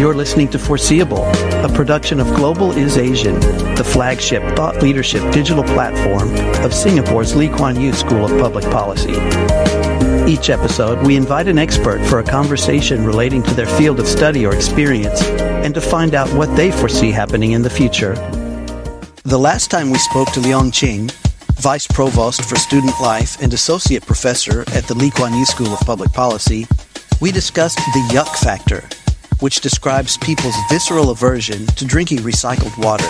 You're listening to Foreseeable, a production of Global is Asian, the flagship thought leadership digital platform of Singapore's Lee Kuan Yew School of Public Policy. Each episode, we invite an expert for a conversation relating to their field of study or experience and to find out what they foresee happening in the future. The last time we spoke to Leong Ching, Vice Provost for Student Life and Associate Professor at the Lee Kuan Yew School of Public Policy, we discussed the yuck factor, which describes people's visceral aversion to drinking recycled water.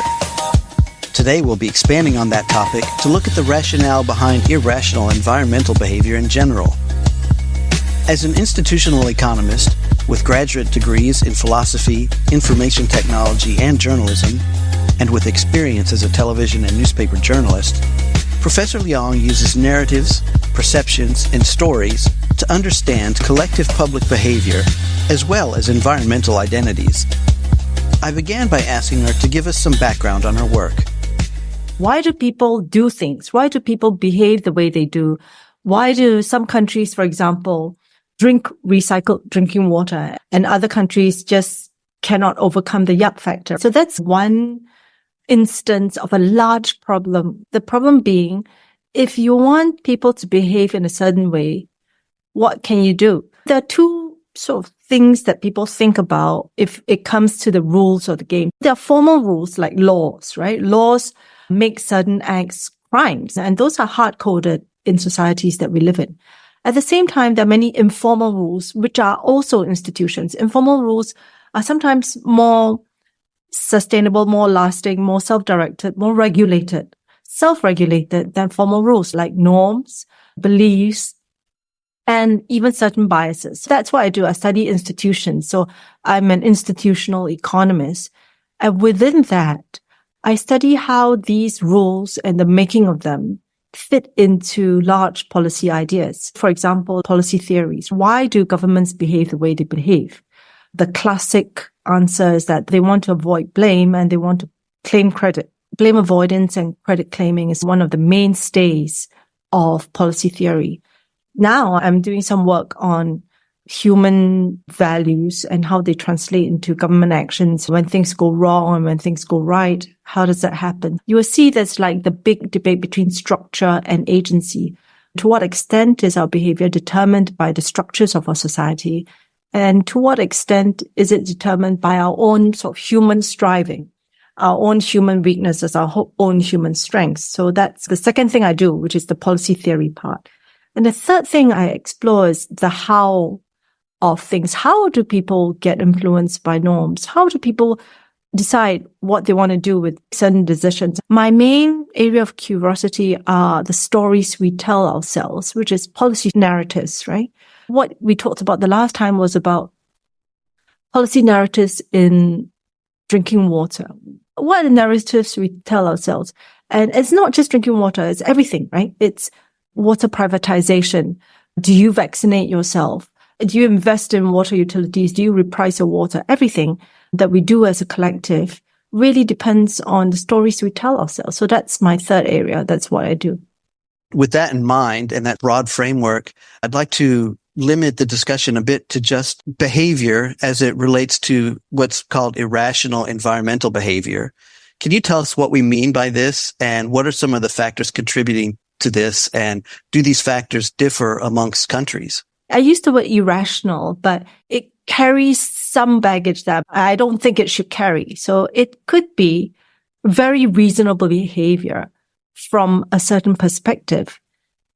Today we'll be expanding on that topic to look at the rationale behind irrational environmental behavior in general. As an institutional economist with graduate degrees in philosophy, information technology, and journalism, and with experience as a television and newspaper journalist, Professor Leong uses narratives, perceptions, and stories to understand collective public behavior as well as environmental identities. I began by asking her to give us some background on her work. Why do people do things? Why do people behave the way they do? Why do some countries, for example, drink recycled drinking water and other countries just cannot overcome the yuck factor? So that's one instance of a large problem. The problem being, if you want people to behave in a certain way, what can you do? There are two sort of things that people think about if it comes to the rules of the game. There are formal rules like laws, right? Laws make certain acts crimes, and those are hard-coded in societies that we live in. At the same time, there are many informal rules, which are also institutions. Informal rules are sometimes more sustainable, more lasting, more self-directed, more regulated, self-regulated than formal rules like norms, beliefs, and even certain biases. That's what I do. I study institutions. So I'm an institutional economist. And within that, I study how these rules and the making of them fit into large policy ideas. For example, policy theories. Why do governments behave the way they behave? The classic answer is that they want to avoid blame and they want to claim credit. Blame avoidance and credit claiming is one of the mainstays of policy theory. Now I'm doing some work on human values and how they translate into government actions. When things go wrong and when things go right, how does that happen? You will see there's like the big debate between structure and agency. To what extent is our behavior determined by the structures of our society? And to what extent is it determined by our own sort of human striving, our own human weaknesses, our own human strengths? So that's the second thing I do, which is the policy theory part. And the third thing I explore is the how of things. How do people get influenced by norms? How do people decide what they want to do with certain decisions? My main area of curiosity are the stories we tell ourselves, which is policy narratives, right? What we talked about the last time was about policy narratives in drinking water. What are the narratives we tell ourselves? And it's not just drinking water, it's everything, right? It's water privatization. Do you vaccinate yourself? Do you invest in water utilities? Do you reprice your water? Everything that we do as a collective really depends on the stories we tell ourselves. So that's my third area. That's what I do. With that in mind and that broad framework, I'd like to limit the discussion a bit to just behavior as it relates to what's called irrational environmental behavior. Can you tell us what we mean by this and what are some of the factors contributing to this? And do these factors differ amongst countries? I used the word irrational, but it carries some baggage that I don't think it should carry. So it could be very reasonable behavior from a certain perspective.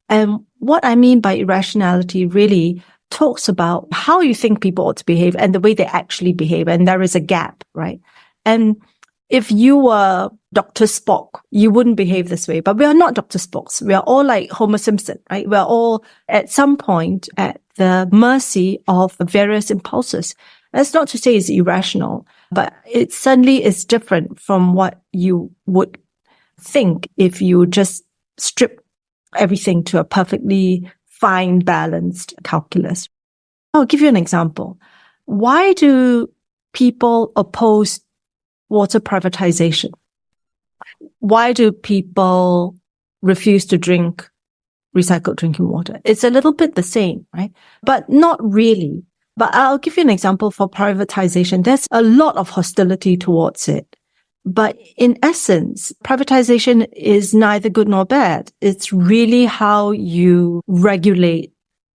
And what I mean by irrationality really talks about how you think people ought to behave and the way they actually behave. And there is a gap, right? And if you were Dr. Spock, you wouldn't behave this way. But we are not Dr. Spocks. We are all like Homer Simpson, right? We are all at some point at the mercy of various impulses. That's not to say it's irrational, but it certainly is different from what you would think if you just strip everything to a perfectly fine, balanced calculus. I'll give you an example. Why do people oppose water privatization? Why do people refuse to drink recycled drinking water? It's a little bit the same, right? But not really. But I'll give you an example for privatization. There's a lot of hostility towards it. But in essence, privatization is neither good nor bad. It's really how you regulate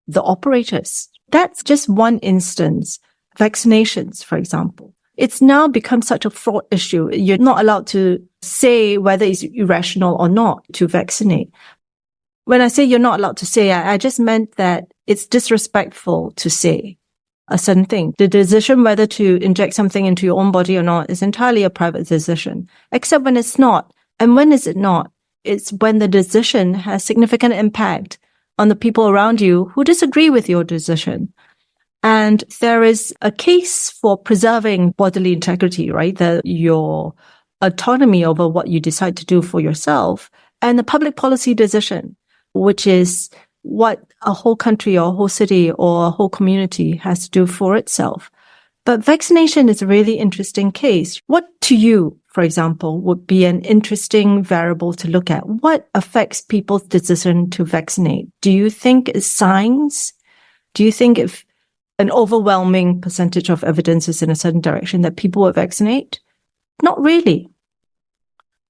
the operators. That's just one instance. Vaccinations, for example. It's now become such a fraught issue. You're not allowed to say whether it's irrational or not to vaccinate. When I say you're not allowed to say, I just meant that it's disrespectful to say a certain thing. The decision whether to inject something into your own body or not is entirely a private decision, except when it's not. And when is it not? It's when the decision has significant impact on the people around you who disagree with your decision. And there is a case for preserving bodily integrity, right? Your autonomy over what you decide to do for yourself, and the public policy decision, which is what a whole country or a whole city or a whole community has to do for itself. But vaccination is a really interesting case. What to you, for example, would be an interesting variable to look at? What affects people's decision to vaccinate? Do you think it's science? Do you think if an overwhelming percentage of evidence is in a certain direction that people will vaccinate? Not really.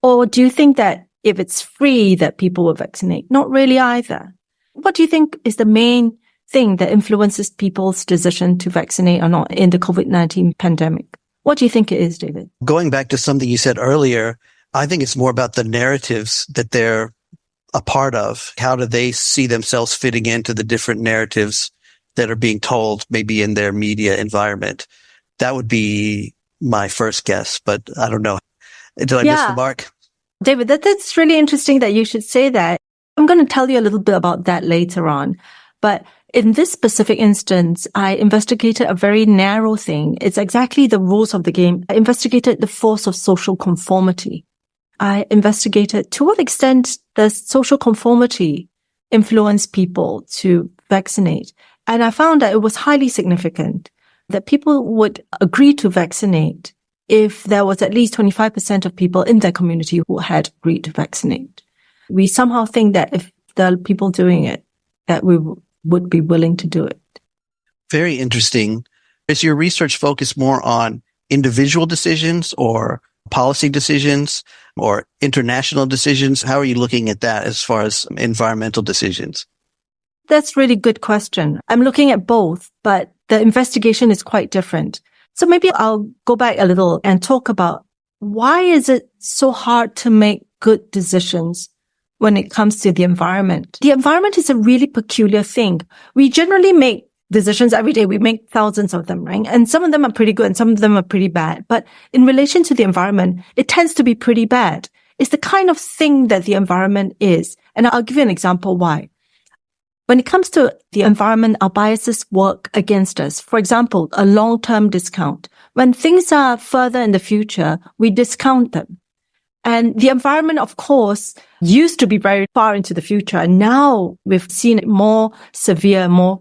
Or do you think that if it's free that people will vaccinate? Not really either. What do you think is the main thing that influences people's decision to vaccinate or not in the COVID-19 pandemic? What do you think it is, David? Going back to something you said earlier, I think it's more about the narratives that they're a part of. How do they see themselves fitting into the different narratives that are being told maybe in their media environment? That would be my first guess, but I don't know. Did I miss the mark? David, that's really interesting that you should say that. I'm going to tell you a little bit about that later on. But in this specific instance, I investigated a very narrow thing. It's exactly the rules of the game. I investigated the force of social conformity. I investigated to what extent does social conformity influence people to vaccinate. And I found that it was highly significant that people would agree to vaccinate if there was at least 25% of people in their community who had agreed to vaccinate. We somehow think that if there are people doing it, that we would be willing to do it. Very interesting. Is your research focused more on individual decisions or policy decisions or international decisions? How are you looking at that as far as environmental decisions? That's a really good question. I'm looking at both, but the investigation is quite different. So maybe I'll go back a little and talk about why is it so hard to make good decisions when it comes to the environment. The environment is a really peculiar thing. We generally make decisions every day. We make thousands of them, right? And some of them are pretty good and some of them are pretty bad. But in relation to the environment, it tends to be pretty bad. It's the kind of thing that the environment is. And I'll give you an example why. When it comes to the environment, our biases work against us. For example, a long-term discount. When things are further in the future, we discount them. And the environment, of course, used to be very far into the future. And now we've seen it more severe, more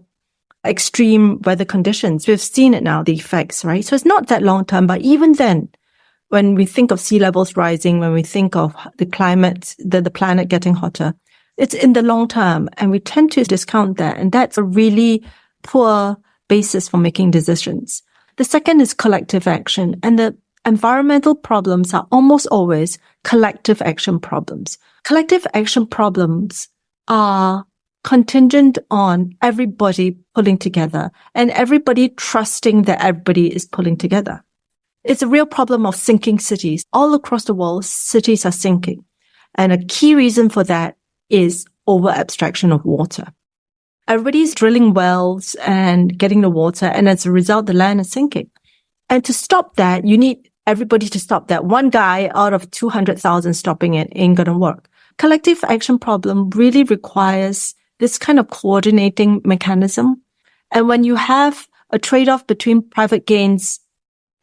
extreme weather conditions. We've seen it now, the effects, right? So it's not that long term. But even then, when we think of sea levels rising, when we think of the climate, the planet getting hotter, it's in the long term. And we tend to discount that. And that's a really poor basis for making decisions. The second is collective action. And the environmental problems are almost always collective action problems. Collective action problems are contingent on everybody pulling together and everybody trusting that everybody is pulling together. It's a real problem of sinking cities. All across the world, cities are sinking. And a key reason for that is over abstraction of water. Everybody's drilling wells and getting the water, and as a result, the land is sinking. And to stop that, you need everybody to stop that. One guy out of 200,000 stopping it ain't gonna work. Collective action problem really requires this kind of coordinating mechanism. And when you have a trade-off between private gains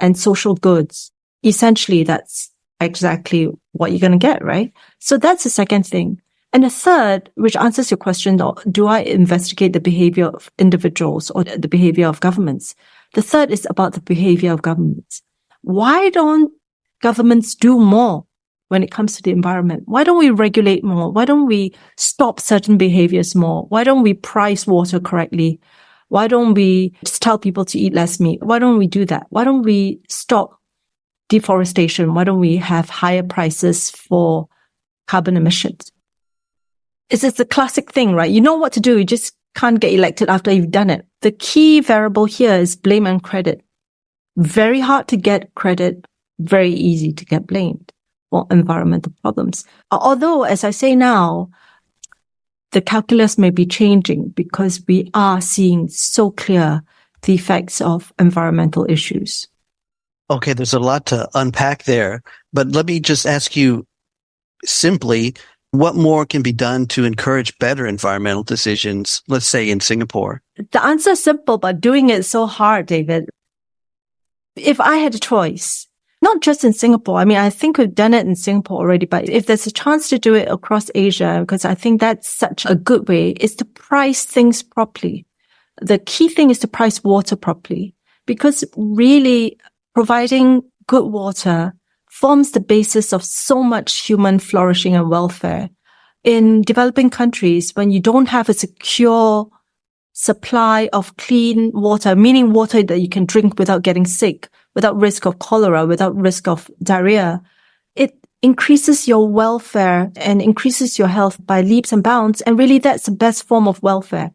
and social goods, essentially that's exactly what you're going to get, right? So that's the second thing. And the third, which answers your question, do I investigate the behavior of individuals or the behavior of governments? The third is about the behavior of governments. Why don't governments do more when it comes to the environment? Why don't we regulate more? Why don't we stop certain behaviors more? Why don't we price water correctly? Why don't we just tell people to eat less meat? Why don't we do that? Why don't we stop deforestation? Why don't we have higher prices for carbon emissions? It's the classic thing, right? You know what to do. You just can't get elected after you've done it. The key variable here is blame and credit. Very hard to get credit, very easy to get blamed for environmental problems. Although, as I say now, the calculus may be changing because we are seeing so clear the effects of environmental issues. Okay, there's a lot to unpack there, but let me just ask you simply, what more can be done to encourage better environmental decisions, let's say in Singapore? The answer is simple, but doing it is so hard, David. If I had a choice, not just in Singapore, I mean, I think we've done it in Singapore already, but if there's a chance to do it across Asia, because I think that's such a good way, is to price things properly. The key thing is to price water properly, because really providing good water forms the basis of so much human flourishing and welfare. In developing countries, when you don't have a secure supply of clean water, meaning water that you can drink without getting sick, without risk of cholera, without risk of diarrhea, it increases your welfare and increases your health by leaps and bounds. And really, that's the best form of welfare.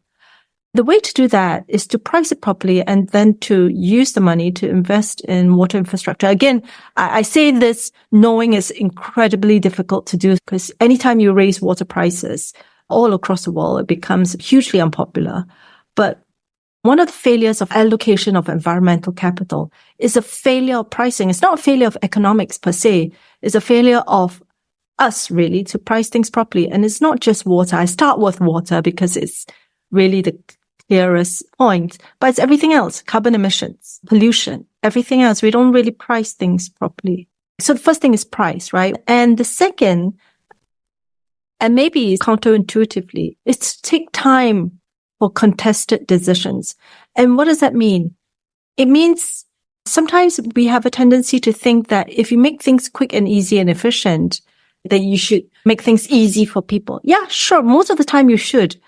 The way to do that is to price it properly and then to use the money to invest in water infrastructure. Again, I say this knowing it's incredibly difficult to do because anytime you raise water prices all across the world, it becomes hugely unpopular. But one of the failures of allocation of environmental capital is a failure of pricing. It's not a failure of economics per se. It's a failure of us really to price things properly. And it's not just water. I start with water because it's really the clearest point, but it's everything else, carbon emissions, pollution, everything else. We don't really price things properly. So the first thing is price, right? And the second, and maybe counterintuitively, is to take time for contested decisions. And what does that mean? It means sometimes we have a tendency to think that if you make things quick and easy and efficient, that you should make things easy for people. Yeah, sure. Most of the time you should.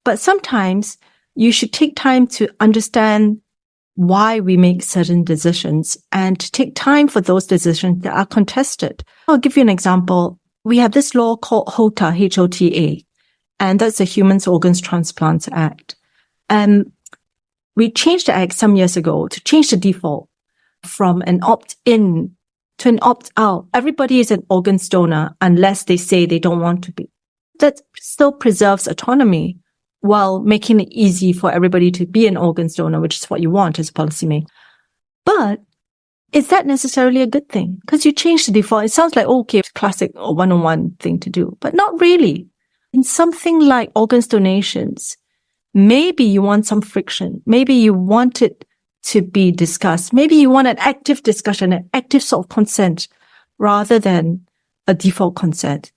But sometimes you should take time to understand why we make certain decisions and to take time for those decisions that are contested. I'll give you an example. We have this law called HOTA, H-O-T-A, and that's the Human Organs Transplants Act. And we changed the act some years ago to change the default from an opt-in to an opt-out. Everybody is an organs donor unless they say they don't want to be. That still preserves autonomy while making it easy for everybody to be an organs donor, which is what you want as a policymaker. But is that necessarily a good thing? Because you change the default. It sounds like, okay, classic or one-on-one thing to do, but not really. In something like organs donations, maybe you want some friction. Maybe you want it to be discussed. Maybe you want an active discussion, an active sort of consent rather than a default consent.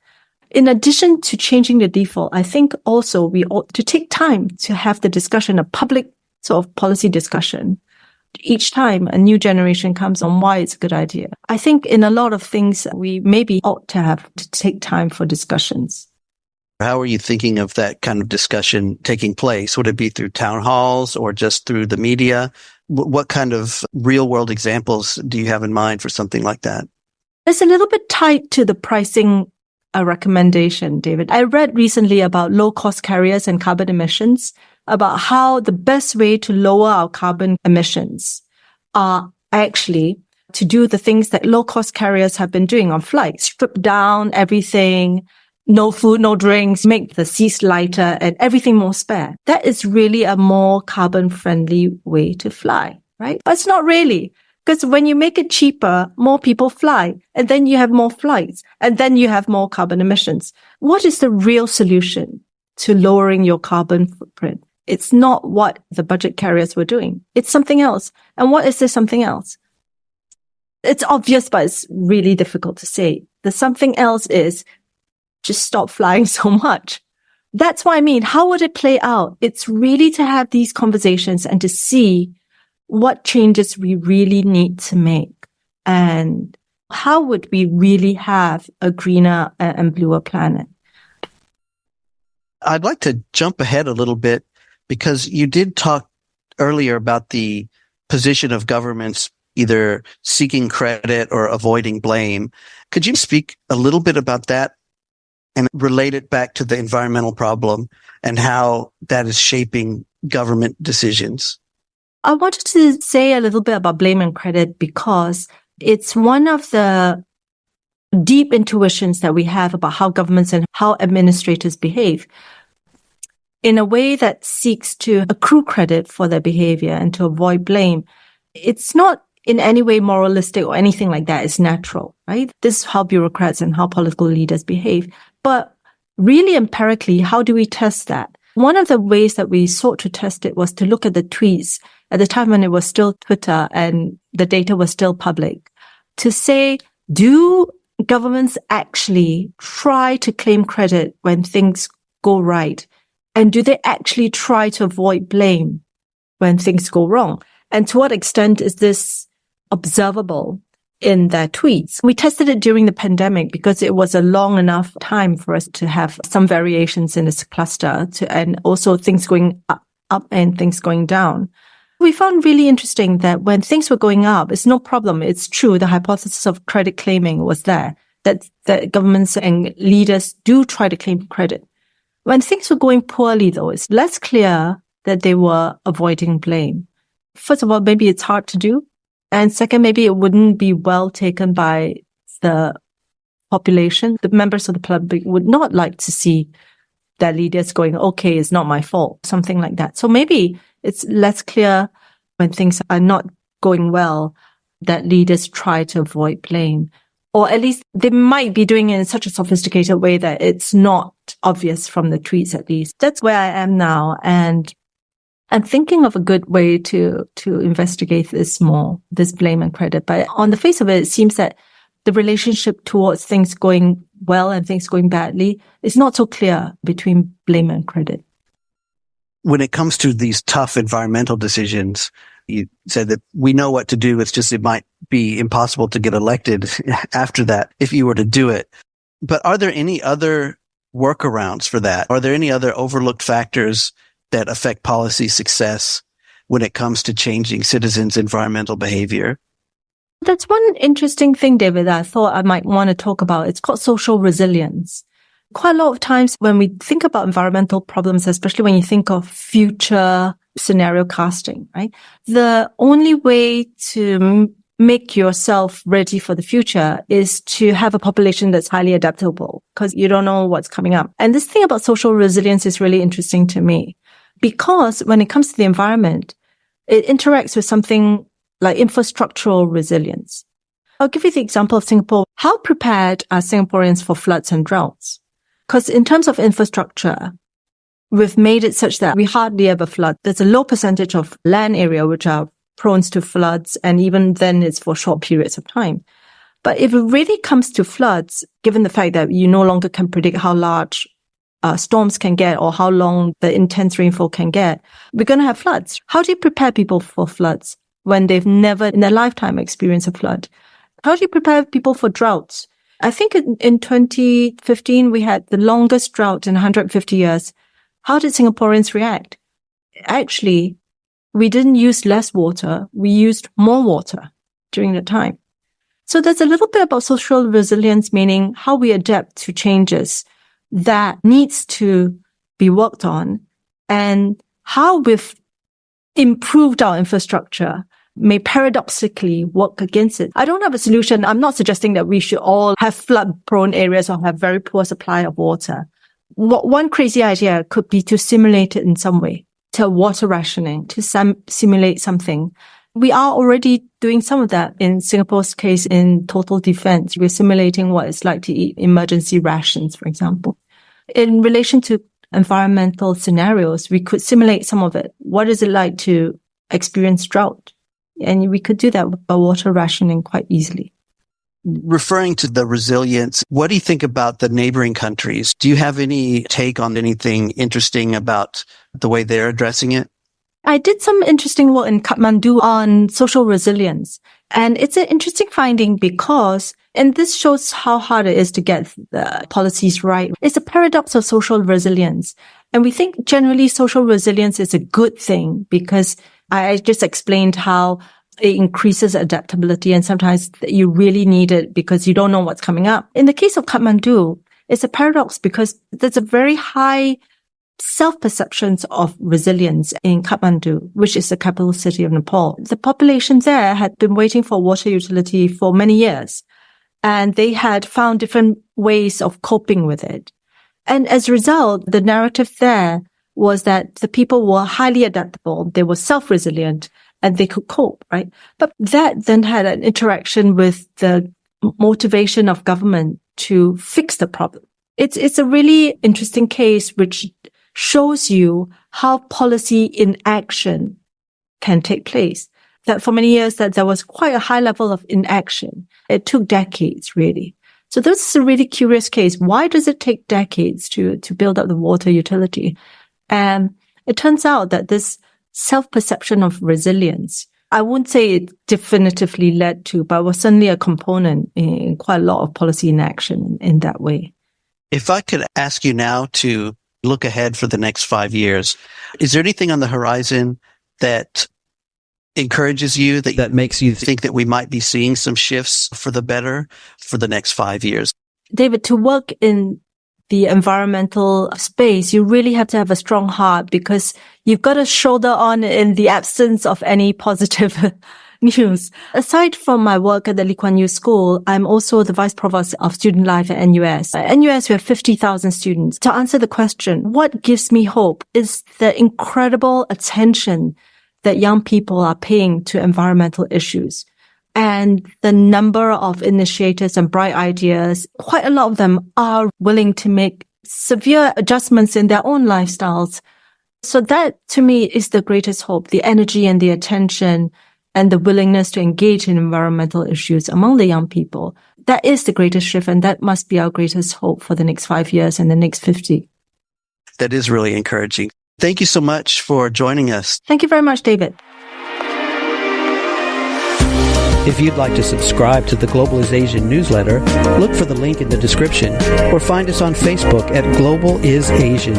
In addition to changing the default, I think also we ought to take time to have the discussion, a public sort of policy discussion. Each time a new generation comes on why it's a good idea. I think in a lot of things, we maybe ought to have to take time for discussions. How are you thinking of that kind of discussion taking place? Would it be through town halls or just through the media? What kind of real world examples do you have in mind for something like that? It's a little bit tied to the pricing recommendation, David. I read recently about low-cost carriers and carbon emissions, about how the best way to lower our carbon emissions are actually to do the things that low-cost carriers have been doing on flights, strip down everything, no food, no drinks, make the seats lighter and everything more spare. That is really a more carbon-friendly way to fly, right? But it's not really. Because when you make it cheaper, more people fly, and then you have more flights, and then you have more carbon emissions. What is the real solution to lowering your carbon footprint? It's not what the budget carriers were doing. It's something else. And what is this something else? It's obvious, but it's really difficult to say. The something else is just stop flying so much. That's what I mean. How would it play out? It's really to have these conversations and to see what changes we really need to make and how would we really have a greener and bluer planet. I'd like to jump ahead a little bit because you did talk earlier about the position of governments either seeking credit or avoiding blame. Could you speak a little bit about that and relate it back to the environmental problem and how that is shaping government decisions? I wanted to say a little bit about blame and credit because it's one of the deep intuitions that we have about how governments and how administrators behave in a way that seeks to accrue credit for their behavior and to avoid blame. It's not in any way moralistic or anything like that. It's natural, right? This is how bureaucrats and how political leaders behave. But really empirically, how do we test that? One of the ways that we sought to test it was to look at the tweets at the time when it was still Twitter and the data was still public, to say, do governments actually try to claim credit when things go right? And do they actually try to avoid blame when things go wrong? And to what extent is this observable in their tweets? We tested it during the pandemic because it was a long enough time for us to have some variations in this cluster and also things going up and things going down. We found really interesting that when things were going up, it's no problem. It's true. The hypothesis of credit claiming was there, that governments and leaders do try to claim credit. When things were going poorly, though, it's less clear that they were avoiding blame. First of all, maybe it's hard to do. And second, maybe it wouldn't be well taken by the population. The members of the public would not like to see their leaders going, okay, it's not my fault, something like that. So maybe it's less clear when things are not going well that leaders try to avoid blame. Or at least they might be doing it in such a sophisticated way that it's not obvious from the tweets, at least. That's where I am now. And I'm thinking of a good way to investigate this more, this blame and credit. But on the face of it, it seems that the relationship towards things going well and things going badly is not so clear between blame and credit. When it comes to these tough environmental decisions, you said that we know what to do. It's just it might be impossible to get elected after that if you were to do it. But are there any other workarounds for that? Are there any other overlooked factors that affect policy success when it comes to changing citizens' environmental behavior? That's one interesting thing, David, that I thought I might want to talk about. It's called social resilience. Quite a lot of times when we think about environmental problems, especially when you think of future scenario casting, right? The only way to make yourself ready for the future is to have a population that's highly adaptable because you don't know what's coming up. And this thing about social resilience is really interesting to me because when it comes to the environment, it interacts with something like infrastructural resilience. I'll give you the example of Singapore. How prepared are Singaporeans for floods and droughts? Because in terms of infrastructure, we've made it such that we hardly ever flood. There's a low percentage of land area which are prone to floods, and even then it's for short periods of time. But if it really comes to floods, given the fact that you no longer can predict how large storms can get or how long the intense rainfall can get, we're going to have floods. How do you prepare people for floods when they've never in their lifetime experienced a flood? How do you prepare people for droughts? I think in 2015, we had the longest drought in 150 years. How did Singaporeans react? Actually, we didn't use less water. We used more water during the time. So there's a little bit about social resilience, meaning how we adapt to changes that needs to be worked on and how we've improved our infrastructure may paradoxically work against it. I don't have a solution. I'm not suggesting that we should all have flood-prone areas or have very poor supply of water. One crazy idea could be to simulate it in some way, to water rationing, to simulate something. We are already doing some of that in Singapore's case in total defense. We're simulating what it's like to eat emergency rations, for example. In relation to environmental scenarios, we could simulate some of it. What is it like to experience drought? And we could do that by water rationing quite easily. Referring to the resilience, what do you think about the neighboring countries? Do you have any take on anything interesting about the way they're addressing it? I did some interesting work in Kathmandu on social resilience. And it's an interesting finding because, and this shows how hard it is to get the policies right. It's a paradox of social resilience. And we think generally social resilience is a good thing because I just explained how it increases adaptability, and sometimes you really need it because you don't know what's coming up. In the case of Kathmandu, it's a paradox because there's a very high self-perceptions of resilience in Kathmandu, which is the capital city of Nepal. The population there had been waiting for water utility for many years, and they had found different ways of coping with it. And as a result, the narrative there was that the people were highly adaptable, they were self-resilient, and they could cope, right? But that then had an interaction with the motivation of government to fix the problem. It's a really interesting case which shows you how policy inaction can take place. That for many years that there was quite a high level of inaction. It took decades, really. So this is a really curious case. Why does it take decades to build up the water utility? And it turns out that this self-perception of resilience, I wouldn't say it definitively led to, but was certainly a component in quite a lot of policy inaction in that way. If I could ask you now to look ahead for the next 5 years, is there anything on the horizon that encourages you, that makes you think that we might be seeing some shifts for the better for the next 5 years? David, to work in the environmental space, you really have to have a strong heart because you've got to shoulder on in the absence of any positive news. Aside from my work at the Lee Kuan Yew School, I'm also the Vice Provost of Student Life at NUS. At NUS, we have 50,000 students. To answer the question, what gives me hope is the incredible attention that young people are paying to environmental issues. And the number of initiators and bright ideas, quite a lot of them are willing to make severe adjustments in their own lifestyles. So that, to me, is the greatest hope, the energy and the attention and the willingness to engage in environmental issues among the young people. That is the greatest shift, and that must be our greatest hope for the next 5 years and the next 50. That is really encouraging. Thank you so much for joining us. Thank you very much, David. If you'd like to subscribe to the Global is Asian newsletter, look for the link in the description or find us on Facebook at Global is Asian.